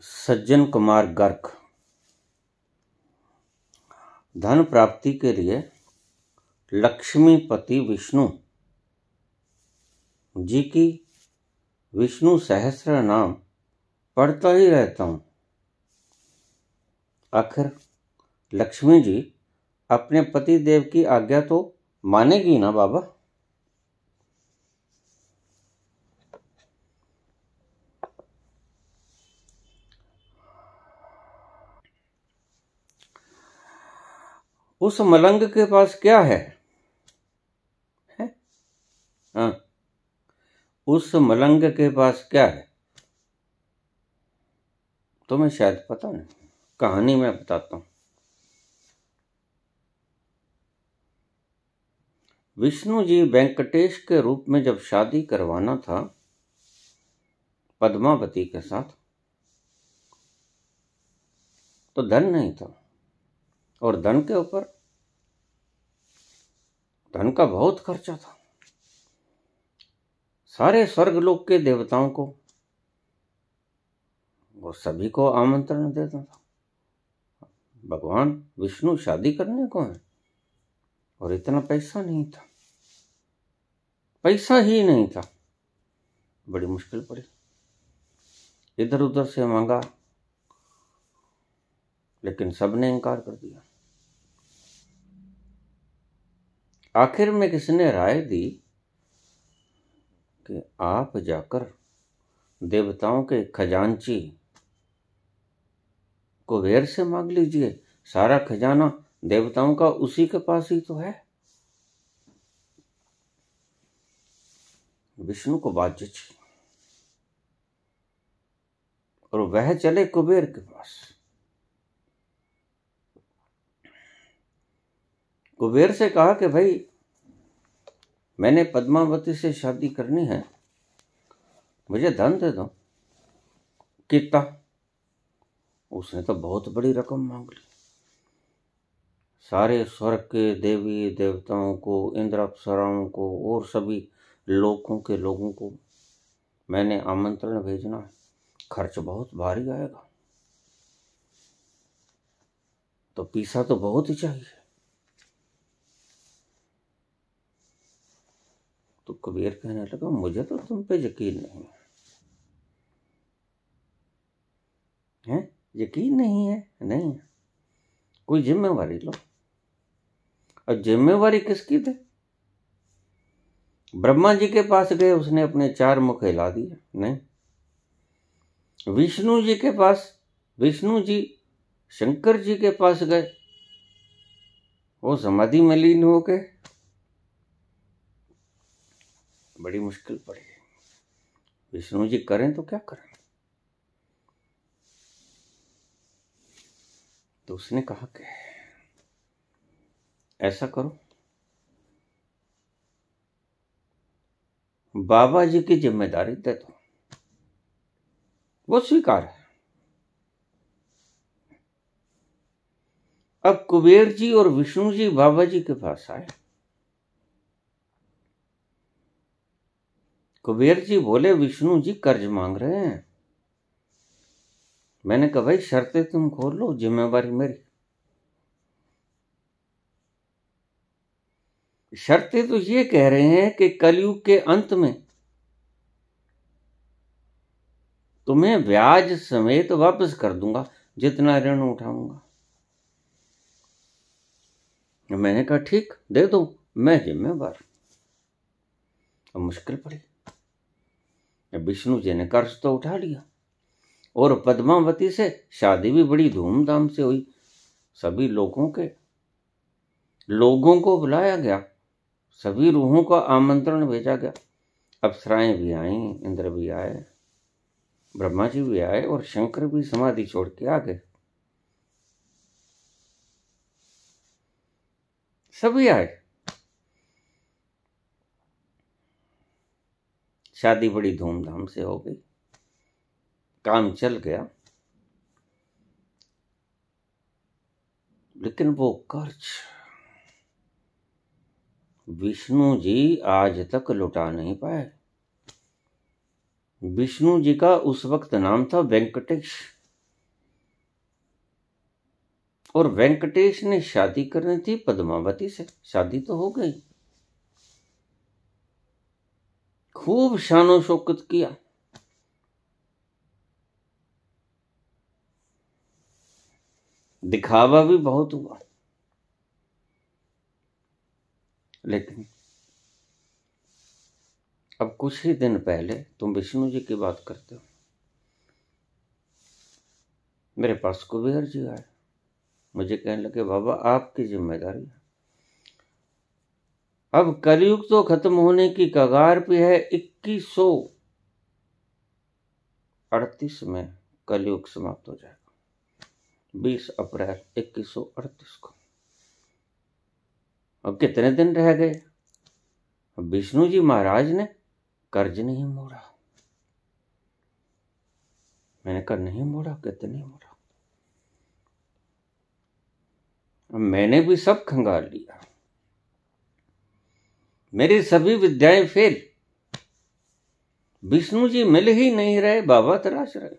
सज्जन कुमार गर्ग धन प्राप्ति के लिए लक्ष्मीपति विष्णु जी की विष्णु सहस्त्र नाम पढ़ता ही रहता हूँ। आखिर लक्ष्मी जी अपने पति देव की आज्ञा तो मानेगी ना बाबा। उस मलंग के पास क्या है? हाँ, उस मलंग के पास क्या है तुम्हें शायद पता नहीं। कहानी मैं बताता हूं। विष्णु जी वेंकटेश के रूप में जब शादी करवाना था पद्मावती के साथ तो धन नहीं था, और धन के ऊपर धन का बहुत खर्चा था। सारे स्वर्गलोक के देवताओं को और सभी को आमंत्रण देता था। भगवान विष्णु शादी करने को है और इतना पैसा नहीं था, पैसा ही नहीं था। बड़ी मुश्किल पड़ी, इधर उधर से मांगा, लेकिन सबने इनकार कर दिया। आखिर में किसने राय दी कि आप जाकर देवताओं के खजांची कुबेर से मांग लीजिए, सारा खजाना देवताओं का उसी के पास ही तो है। विष्णु को बात जची और वह चले कुबेर के पास। कुबेर से कहा कि भाई मैंने पद्मावती से शादी करनी है, मुझे धन दे दो। कितना? उसने तो बहुत बड़ी रकम मांग ली। सारे स्वर्ग के देवी देवताओं को, इंद्र अप्सराओं को और सभी लोकों के लोगों को मैंने आमंत्रण भेजना है, खर्च बहुत भारी आएगा, तो पैसा तो बहुत ही चाहिए। तो कबीर कहने लगा मुझे तो तुम पे यकीन नहीं है। यकीन नहीं है? नहीं, कोई जिम्मेवारी लो। और जिम्मेवारी किसकी थी? ब्रह्मा जी के पास गए, उसने अपने 4 मुख हिला दिए। नहीं। विष्णु जी के पास, विष्णु जी शंकर जी के पास गए, वो समाधि में लीन हो गए। बड़ी मुश्किल पड़ी। विष्णु जी करें तो क्या करें? तो उसने कहा कि ऐसा करो, बाबा जी की जिम्मेदारी दे दो। वो स्वीकार है। अब कुबेर जी और विष्णु जी बाबा जी के पास आए। कुबेर जी बोले विष्णु जी कर्ज मांग रहे हैं। मैंने कहा भाई शर्तें तुम खोल लो, जिम्मेवारी मेरी। शर्तें तो ये कह रहे हैं कि कलयुग के अंत में तुम्हें ब्याज समेत वापस कर दूंगा जितना ऋण उठाऊंगा। मैंने कहा ठीक, दे दो, मैं जिम्मेवार। अब मुश्किल पड़ी। विष्णु जी ने कर्ज तो उठा लिया और पद्मावती से शादी भी बड़ी धूमधाम से हुई। सभी लोगों को बुलाया गया, सभी रूहों का आमंत्रण भेजा गया। अप्सराएं भी आईं, इंद्र भी आए, ब्रह्मा जी भी आए और शंकर भी समाधि छोड़ के आ गए। सभी आए। शादी बड़ी धूमधाम से हो गई, काम चल गया। लेकिन वो कर्ज विष्णु जी आज तक लुटा नहीं पाए। विष्णु जी का उस वक्त नाम था वेंकटेश। और वेंकटेश ने शादी करनी थी पद्मावती से। शादी तो हो गई, खूब शानो शौकत किया। दिखावा भी बहुत हुआ, लेकिन अब कुछ ही दिन पहले तुम विष्णु जी की बात करते हो, मेरे पास कुबेर जी आए। मुझे कहने लगे बाबा आपकी जिम्मेदारी है, अब कलयुग तो खत्म होने की कगार पे है। 2138 में कलयुग समाप्त हो जाएगा, 20 अप्रैल 2138 को। अब कितने दिन रह गए? विष्णु जी महाराज ने कर्ज नहीं मोड़ा। मैंने कहा नहीं मोड़ा, कहते नहीं मोड़ा। मैंने भी सब खंगाल लिया, मेरी सभी विद्याएं फेल। विष्णु जी मिल ही नहीं रहे, बाबा तराश रहे।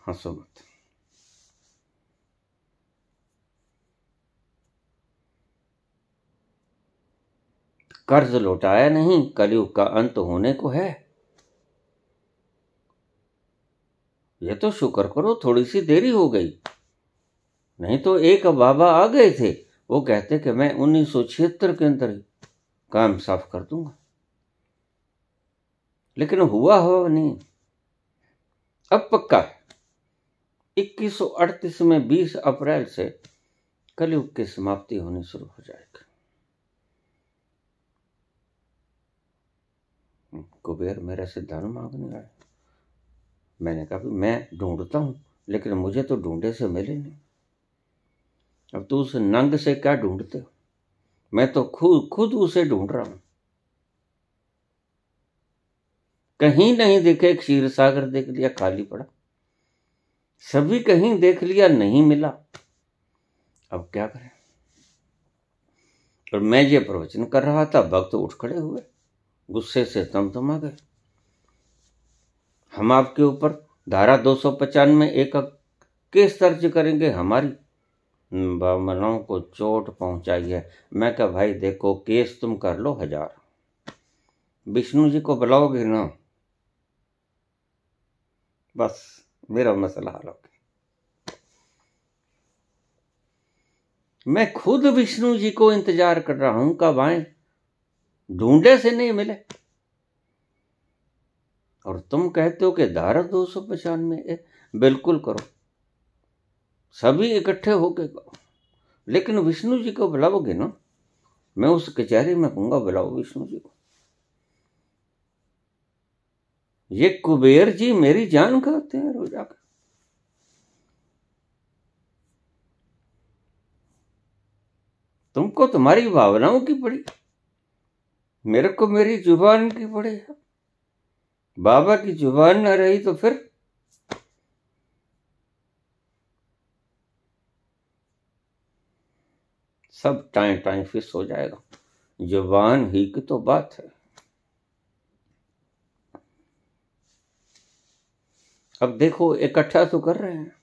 हंसो मत। कर्ज लौटाया नहीं, कलयुग का अंत होने को है। ये तो शुक्र करो थोड़ी सी देरी हो गई, नहीं तो एक बाबा आ गए थे, वो कहते कि मैं 1976 के अंदर ही काम साफ कर दूंगा, लेकिन हुआ नहीं। अब पक्का है 2138 में 20 अप्रैल से कलयुग की समाप्ति होनी शुरू हो जाएगी। कुबेर मेरे से धन मांगने आए। मैंने कहा मैं ढूंढता हूं, लेकिन मुझे तो ढूंढे से मिले नहीं। अब तू उस नंग से क्या ढूंढते हो? मैं तो खुद उसे ढूंढ रहा हूं। कहीं नहीं दिखे, क्षीर सागर देख लिया खाली पड़ा, सभी कहीं देख लिया नहीं मिला। अब क्या करें? और मैं ये प्रवचन कर रहा था, भक्त उठ खड़े हुए, गुस्से से तमतमा गए। हम आपके ऊपर धारा 295 एक केस दर्ज करेंगे, हमारी ब्राह्मणों को चोट पहुंचाई है। मैं कहा भाई देखो, केस तुम कर लो 1000, विष्णु जी को बुलाओगे ना, बस मेरा मसला हल हो गया। मैं खुद विष्णु जी को इंतजार कर रहा हूं, कब आए, ढूंढे से नहीं मिले। और तुम कहते हो कि धारा 295 बिल्कुल करो, सभी इकट्ठे होके करो, लेकिन विष्णु जी को बुलाओगे ना, मैं उस कचहरी में कहूंगा बुलाओ विष्णु जी को। ये कुबेर जी मेरी जान खाते हैं रोज आकर। तुमको तुम्हारी भावनाओं की पड़ी, मेरे को मेरी जुबान की पड़ी है। बाबा की जुबान न रही तो फिर सब टाइम टाइम फिस हो जाएगा। जुबान ही की तो बात है। अब देखो इकट्ठा तो कर रहे हैं।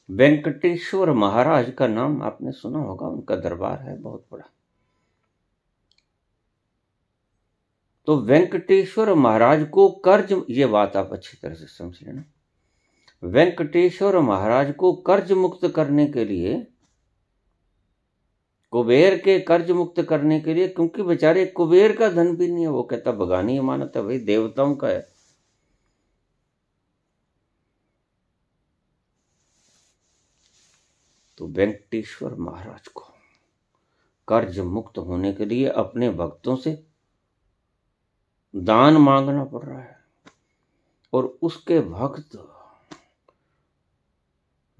वेंकटेश्वर महाराज का नाम आपने सुना होगा, उनका दरबार है बहुत बड़ा। तो वेंकटेश्वर महाराज को कर्ज, ये बात आप अच्छी तरह से समझ लेना, वेंकटेश्वर महाराज को कर्ज मुक्त करने के लिए, कुबेर के कर्ज मुक्त करने के लिए, क्योंकि बेचारे कुबेर का धन भी नहीं है, वो कहता बगानी अमानत है भाई, देवताओं का है। तो वेंकटेश्वर महाराज को कर्ज मुक्त होने के लिए अपने भक्तों से दान मांगना पड़ रहा है। और उसके भक्त,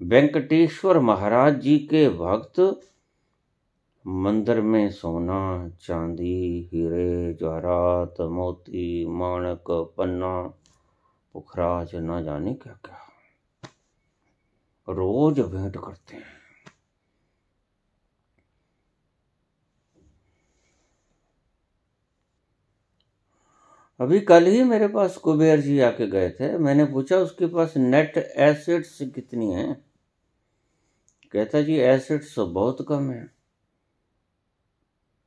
वेंकटेश्वर महाराज जी के भक्त, मंदिर में सोना चांदी हीरे जवाहरात मोती माणक पन्ना पुखराज न जाने क्या क्या रोज भेंट करते हैं। अभी कल ही मेरे पास कुबेर जी आके गए थे। मैंने पूछा उसके पास नेट एसेट्स कितनी हैं। कहता जी एसेट्स बहुत कम है।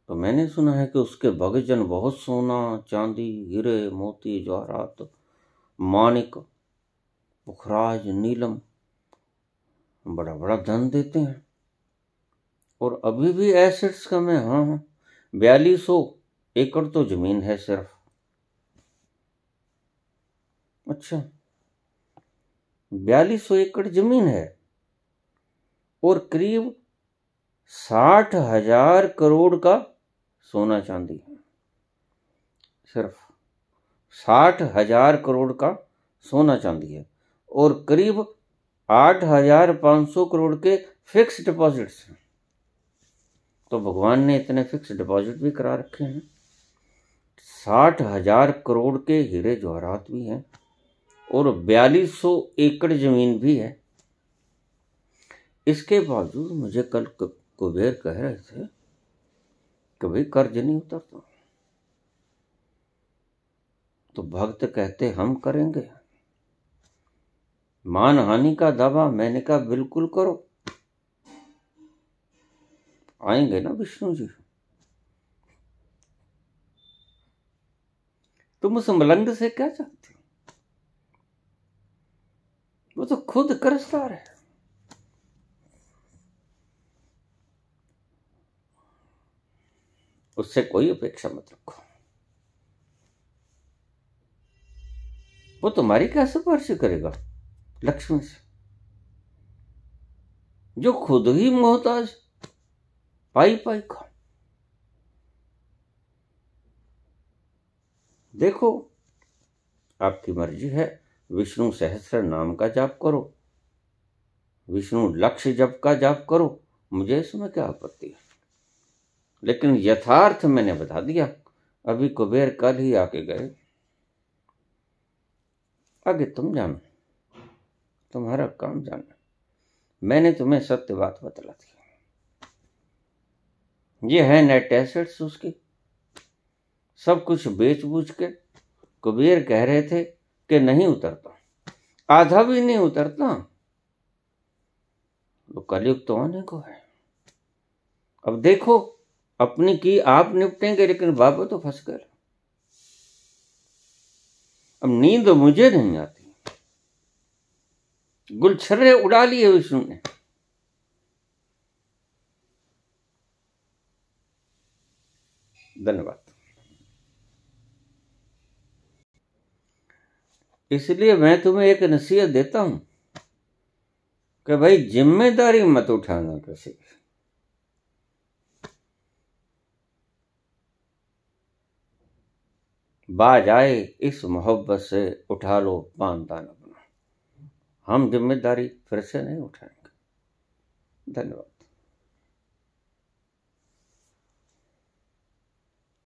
तो मैंने सुना है कि उसके भगजन बहुत सोना चांदी हीरे मोती जवाहरात माणिक पुखराज नीलम बड़ा बड़ा धन देते हैं, और अभी भी एसेट्स कम है। हाँ 4200 एकड़ तो जमीन है सिर्फ। अच्छा 4200 एकड़ जमीन है और करीब 60,000 करोड़ का सोना चांदी है। सिर्फ 60,000 करोड़ का सोना चांदी है और करीब 8,500 करोड़ के फिक्स डिपॉजिट्स हैं। तो भगवान ने इतने फिक्स डिपॉजिट भी करा रखे हैं। 60,000 करोड़ के हीरे जवाहरात भी हैं और 4200 एकड़ जमीन भी है। इसके बावजूद मुझे कल कुबेर कह रहे थे कि भाई कर्ज नहीं उतरता। तो भक्त कहते हम करेंगे। मान हानि का दावा मैंने कहा बिल्कुल करो। आएंगे ना विष्णु जी। तुम उस मलंग से क्या चाहते हो? वो तो खुद कर्जदार है। उससे कोई अपेक्षा मत रखो। वो तुम्हारी क्या सिफारिश करेगा लक्ष्मी से, जो खुद ही मोहताज पाई पाई का। देखो आपकी मर्जी है। विष्णु सहस्त्र नाम का जाप करो, विष्णु लक्ष्य जप का जाप करो, मुझे इसमें क्या आपत्ति है। लेकिन यथार्थ मैंने बता दिया। अभी कुबेर कल ही आके गए। आगे तुम जानो, तुम्हारा काम जाना। मैंने तुम्हें सत्य बात बतला दी। ये है नेट एसेट्स उसकी। सब कुछ बेच बूझ के कुबेर कह रहे थे कि नहीं उतरता, आधा भी नहीं उतरता। तो कलयुग तो आने को है। अब देखो अपनी की आप निपटेंगे, लेकिन बाबा तो फंस गए। अब नींद मुझे नहीं आती। गुलछर्रे उड़ा लिए विष्णु ने। धन्यवाद। इसलिए मैं तुम्हें एक नसीहत देता हूं कि भाई जिम्मेदारी मत उठाना किसी की। बाज आए इस मोहब्बत से उठा लो पानदान अपना। हम जिम्मेदारी फिर से नहीं उठाएंगे। धन्यवाद।